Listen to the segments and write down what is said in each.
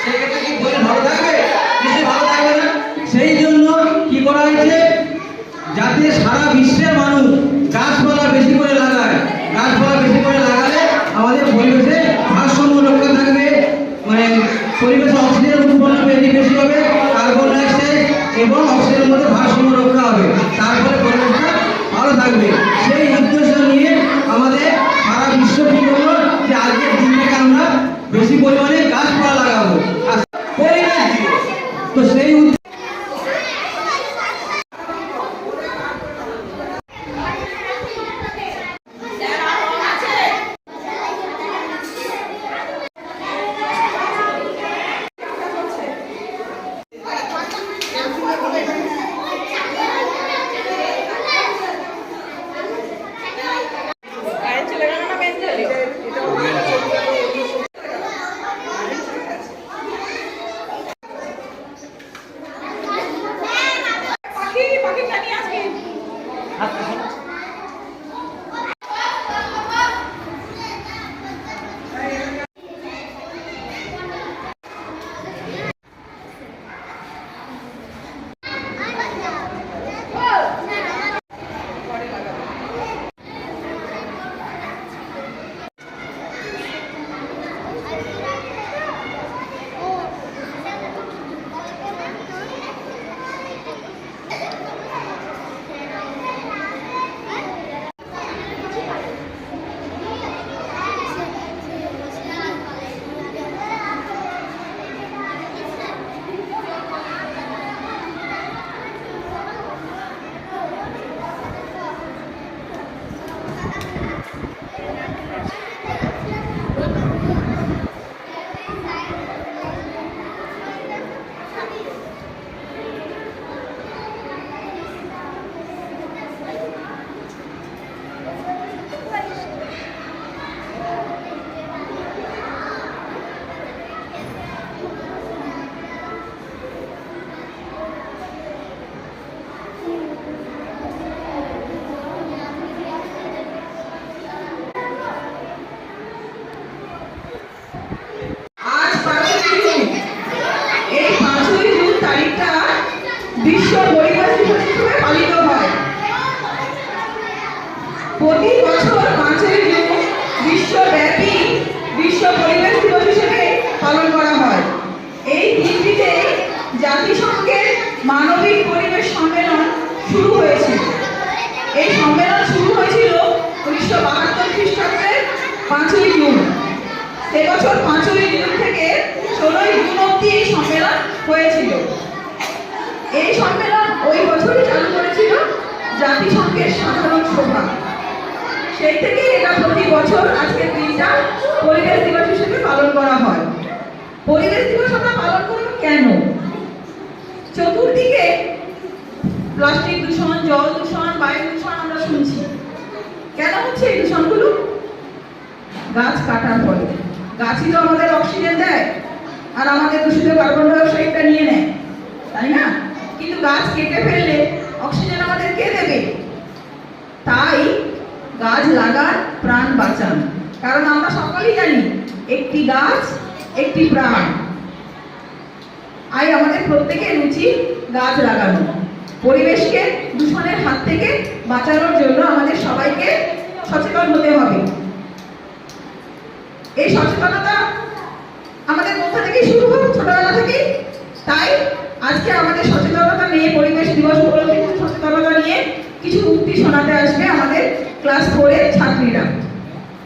সেক্ষেত্রে কি পরিবেশ ভালো থাকবে? নিশ্চয়ই ভালো থাকবে না। সেই জন্য কি করা হয়েছে, যাতে সারা বিশ্বের মানুষ গাছপালা বেশি করে লাগায়। গাছপালা বেশি করে লাগালে আমাদের পরিবেশে ভারসাম্য রক্ষা থাকবে, মানে পরিবেশে অক্সিজেন উৎপন্ন বেশি হবে, কার্বন ডাইঅক্সাইড এবং অক্সিজেনের মধ্যে ভারসাম্য রক্ষা হবে, তারপরে পরিবেশটা ভালো থাকবে। সেই উদ্দেশ্য নিয়ে আমাদের সারা বিশ্ব কি করলো, যে আজকের দিনটাকে আমরা বেশি পরিমাণে গাছপালা লাগাবো, পরিবেশ দিবস। তো সেই বিশ্ব পরিবেশ দিবস হিসেবে পালিত হয়। প্রতি বছর 5ই জুন বিশ্বব্যাপী বিশ্ব পরিবেশ দিবস হিসেবে পালন করা হয়। এই দিনটিতে জাতিসংঘের মানবিক পরিবেশ সম্মেলন শুরু হয়েছিল। এই সম্মেলন শুরু হয়েছিল 1972 খ্রিস্টাব্দের 5ই জুন। এবছর 5ই জুন থেকে 16ই জুন অবধি এই সম্মেলন হয়েছিল। এই সম্মেলন ওই বছরই চালু করেছিল জাতিসংঘের সাধারণ সভা। সেই থেকে এটা প্রতি বছর আজকের দিনটা পরিবেশ দিবস হিসেবে পালন করা হয়। পরিবেশ দিবস আমরা পালন করব কেন? চতুর্দিকে প্লাস্টিক দূষণ, জল দূষণ, বায়ু দূষণ আমরা শুনছি। কেন হচ্ছে এই দূষণগুলো? গাছ কাটার ফলে। গাছই তো আমাদের অক্সিজেন দেয় আর আমাদের দূষিত কার্বন ডাইঅক্সাইডটা নিয়ে নেয়, তাই না? কিন্তু গাছ কেটে ফেললে অক্সিজেন আমাদের কে দেবে? তাই গাছ লাগান, প্রাণ বাঁচান। কারণ আমরা সকলেই জানি একটি গাছ একটি প্রাণ। আমাদের প্রত্যেকের উচিত গাছ লাগানো। পরিবেশকে দূষণের হাত থেকে বাঁচানোর জন্য আমাদের সবাইকে সচেতন হতে হবে। এই সচেতনতা আমাদের মধ্যে থেকেই শুরু হবে, ছোটবেলা থেকেই। তাই আজকে আমাদের সচেতনতা নিয়ে, পরিবেশ দিবস উপলক্ষে সচেতনতা নিয়ে কিছু উক্তি শোনাতে আসবে আমাদের ক্লাস 4 এর ছাত্রীরা।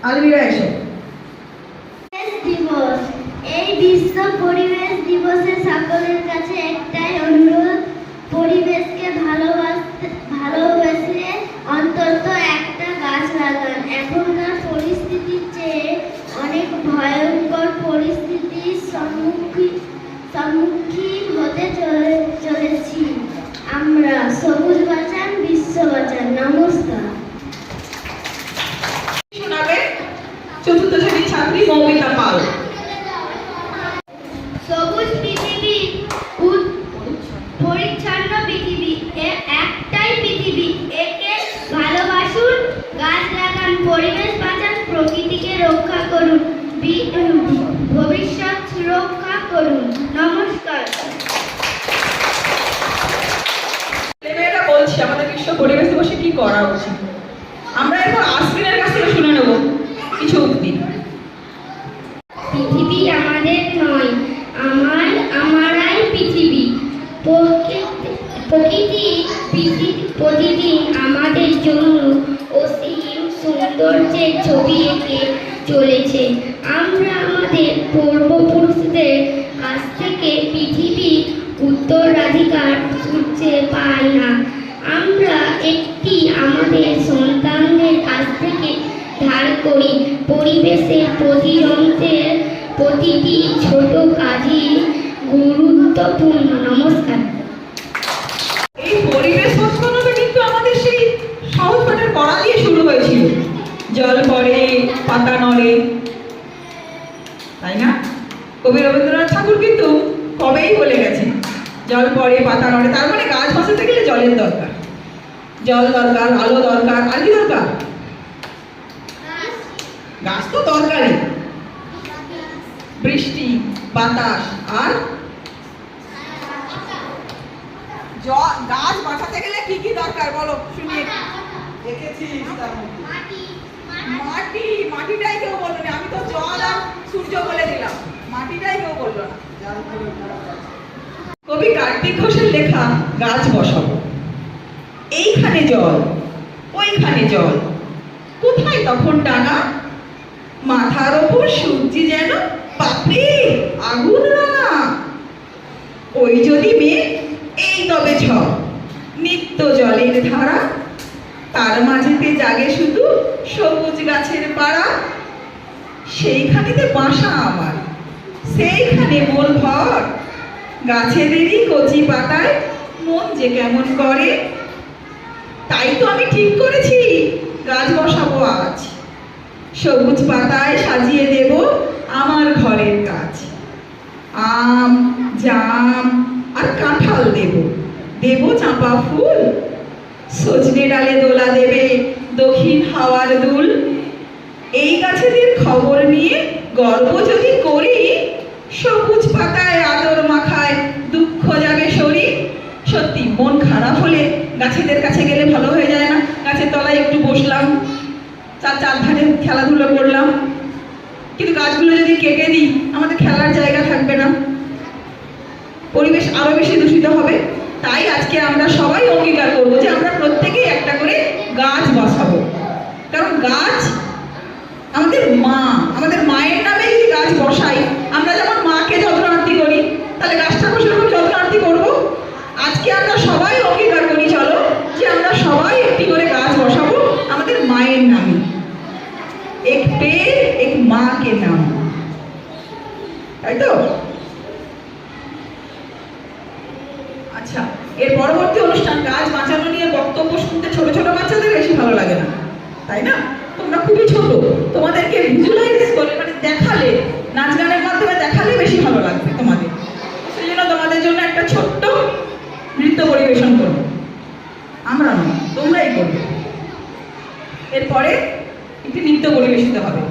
আলমিরা এসো। দিবস, এই বিশ্ব পরিবেশ দিবসে সকলের কাছে একটাই অনুরোধ, পরিবেশকে ভালোবেসে অন্তত একটা গাছ লাগান। এখনকার পরিস্থিতির চেয়ে অনেক ভয়ঙ্কর পরিস্থিতির সম্মুখীন হতে চলেছি আমরা। সবুজ বাঁচান, বিশ্ব বাঁচান। নমস্কার। শোনাবে চতুর্থ শ্রেণীর ছাত্রী মৌমিতা পাল। সবুজ পৃথিবী, পরিচ্ছন্ন পৃথিবী, একটাই পৃথিবী। একে ভালোবাসুন, গাছ লাগান, পরিবেশ বাঁচান, প্রকৃতিকে রক্ষা করুন, ভবিষ্যৎ সুরক্ষা করুন। জন্য অসীম সৌন্দর্যের ছবি এঁকে চলেছে। আমরা আমাদের পূর্বপুরুষদের কাছ থেকে পৃথিবীর উত্তরাধিকার সূত্রে পাই না, আমরা একটি আমাদের সন্তানদের কাছ থেকে ধার করি। পরিবেশের প্রতি যন্ত্রের প্রতিটি ছোট কাজই গুরুত্বপূর্ণ। নমস্কার। এই পরিবেশ সচেতনতা কিন্তু আমাদের সেই সহজ পাঠের পড়া দিয়ে শুরু হয়েছিল। জল পড়ে পাতা নড়ে, তাই না? কবি রবীন্দ্রনাথ ঠাকুর কিন্তু কবেই বলে গেছেন জল পড়ে পাতা নড়ে। তার মানে গাছ বাঁচাতে গেলে জলের দরকার, জল দরকার, আলো দরকার, আর কি দরকার? গাছ তো দরকারই, বৃষ্টি, বাতাস, আর গাছ বাঁচাতে গেলে কি কি দরকার বলো শুনি। দেখেছিস তার মধ্যে মাটি, মাটিটাই কেউ বললো না। আমি তো জল আর সূর্য বলে দিলাম, মাটিটাই কেউ বললো না। কবি কার্তিক ঘোষের লেখা গাছ বসাবো, এইখানে জল ওইখানে জল, কোথায় তখন ডানা, মাথার ওপর সূর্যি যেন পাপড়ি আগুন রাঙা, ওই যদি মেঘ এই তবে ঝড়, নিত্য জলের ধারা, তার মাঝেতে জাগে শুধু সবুজ গাছের পাড়া, সেইখানেতে বাসা আমার, সেইখানে মোর ঘর, গাছেদেরই কচি পাতায় মন যে কেমন করে, তাই তো আমি ঠিক করেছি গাছ বসাবো আজ, সবুজ পাতায় সাজিয়ে দেব আমার ঘরের কাজ, আম জাম আর কাঁঠাল দেব, দেব চাঁপা ফুল, সজনে ডালে দোলা দেবে দক্ষিণ হাওয়ার দুল, এই গাছেদের খবর নিয়ে গল্প যদি করি, সবুজ পাতায় আদর মাখায় দুঃখ যাবে সরি। সত্যি মন খারাপ হলে গাছেদের কাছে গেলে ভালো হয়ে যায় না? গাছের তলায় একটু বসলাম, চারধারে খেলাধুলো করলাম, কিন্তু গাছগুলো যদি কেটে দিই আমাদের খেলার জায়গা থাকবে না, পরিবেশ আরো বেশি দূষিত হবে। তাই আজকে আমরা সবাই অঙ্গীকার করবো যে আমরা প্রত্যেকেই একটা করে গাছ বসাবো, কারণ গাছ আমাদের মা, আমাদের মায়ের নামে যদি গাছ বসাই, আমরা যেমন মাকে যত্ন আরতি করি, তাহলে গাছটাকে সেরকম যত্ন আরতি করবো। আজকে আমরা সবাই অঙ্গীকার করি চলো যে আমরা সবাই একটি করে গাছ বসাবো আমাদের মায়ের নামে, এক পেड़ এক মা কে নাম, তাই তো? আচ্ছা, এর পরবর্তী অনুষ্ঠান গাছ বাঁচানো নিয়ে বক্তব্য শুনতে ছোট ছোট বাচ্চাদের বেশি ভালো লাগে না, তাই না? তোমরা খুবই ছোট, তোমাদেরকে ভিজুয়ালাইজ করে মানে দেখালে, নাচ গানের মাধ্যমে দেখালে বেশি ভালো লাগবে তোমাদের। সেই জন্য তোমাদের জন্য একটা ছোট্ট নৃত্য পরিবেশন করবো, আমরা নয় তোমরাই করবে। এরপরে একটি নৃত্য পরিবেশিত হবে।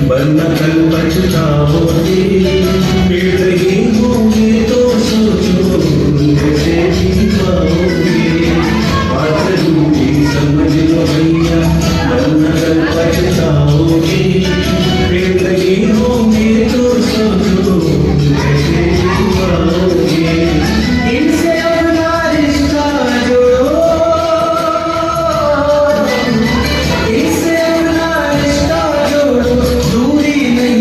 वरना कल पछताओगे, पेड़ ही होंगे तो सोचो कैसे जी पाओगे, बात रूठी समझ लो भैया, वरना कल पछताओगे, पेड़ ही होंगे तो सोचो कैसे जी पाओगे, इनसे अपना रिश्ता जोड़ो, इनसे अपना रिश्ता जोड़ो, दूरी नहीं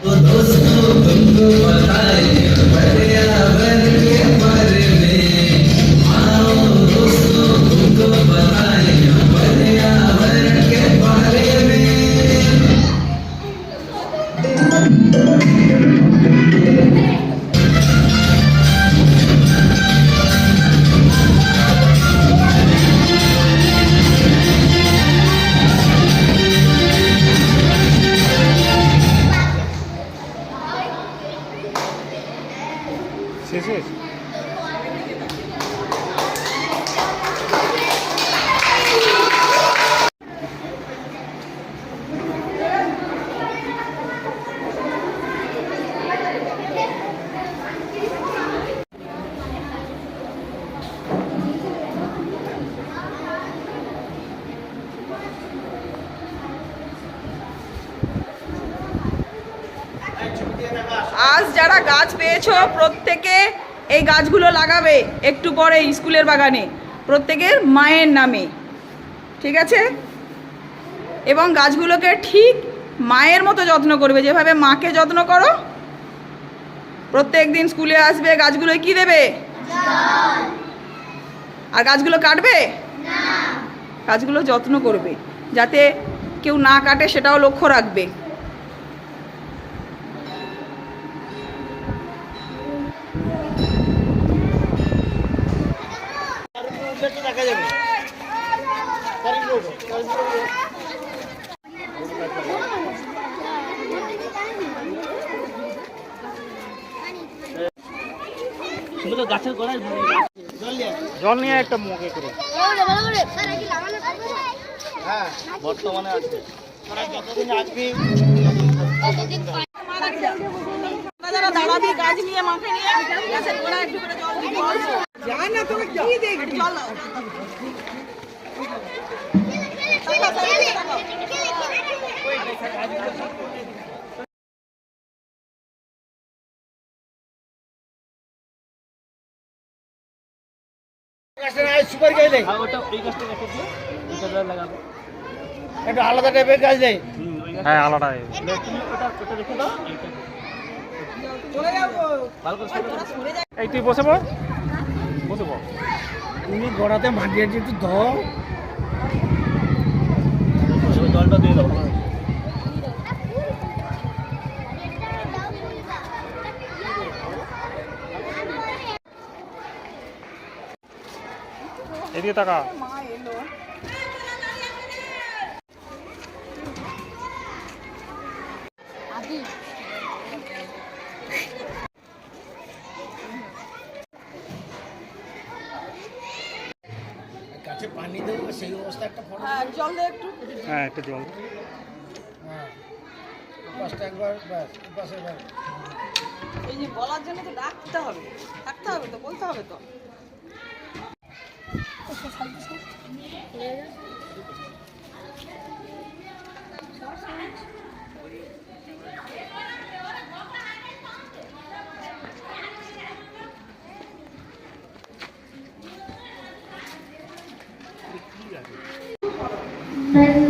तो दोस्तों तुमको पता है पर्यावरण के बारे में, आओ दोस्तों तुमको पता है पर्यावरण के बारे में। আজ যারা গাছ পেয়েছো প্রত্যেকে এই গাছগুলো লাগাবে একটু পরে স্কুলের বাগানে, প্রত্যেকের মায়ের নামে, ঠিক আছে? এবং গাছগুলোকে ঠিক মায়ের মতো যত্ন করবে, যেভাবে মাকে যত্ন করো। প্রত্যেক দিন স্কুলে আসবে, গাছগুলো কি দেবে? আর গাছগুলো কাটবে না, গাছগুলো যত্ন করবে যাতে কেউ না কাটে, সেটাও লক্ষ্য রাখবে। গাছের গোড়ায় জল নিয়ে একটা মগে করে হ্যাঁ বর্তমানে আছে, তোরা যতদিন আসবি যারা দাঁড়াবি গাছ নিয়ে মাকে নিয়ে গাছের গোড়ায় একটু করে জল দিবি। যায় না তোকে কি দেখবি? জল নাও। সুপারি গাছ দেয়, একটু আলাদা টাইপের গাছ দেয়। হ্যাঁ আলাদা, চলে যাবো। এই তুই বসে পড়, বসে পড়। তুমি গোড়াতে মাটি আছে একটু দাও, জলটা দিয়ে দাও। এদিকে তাকা। মা এলো। গাছে পানি দেবো সেই অবস্থা একটা ফটো। হ্যাঁ জল দে একটু। হ্যাঁ একটু জল। হ্যাঁ পাঁচটা একবার ব্যাস, পাশে একবার। এই যে বলার জন্য তো ডাকতে হবে, থাকতে হবে তো, বলতে হবে তো। But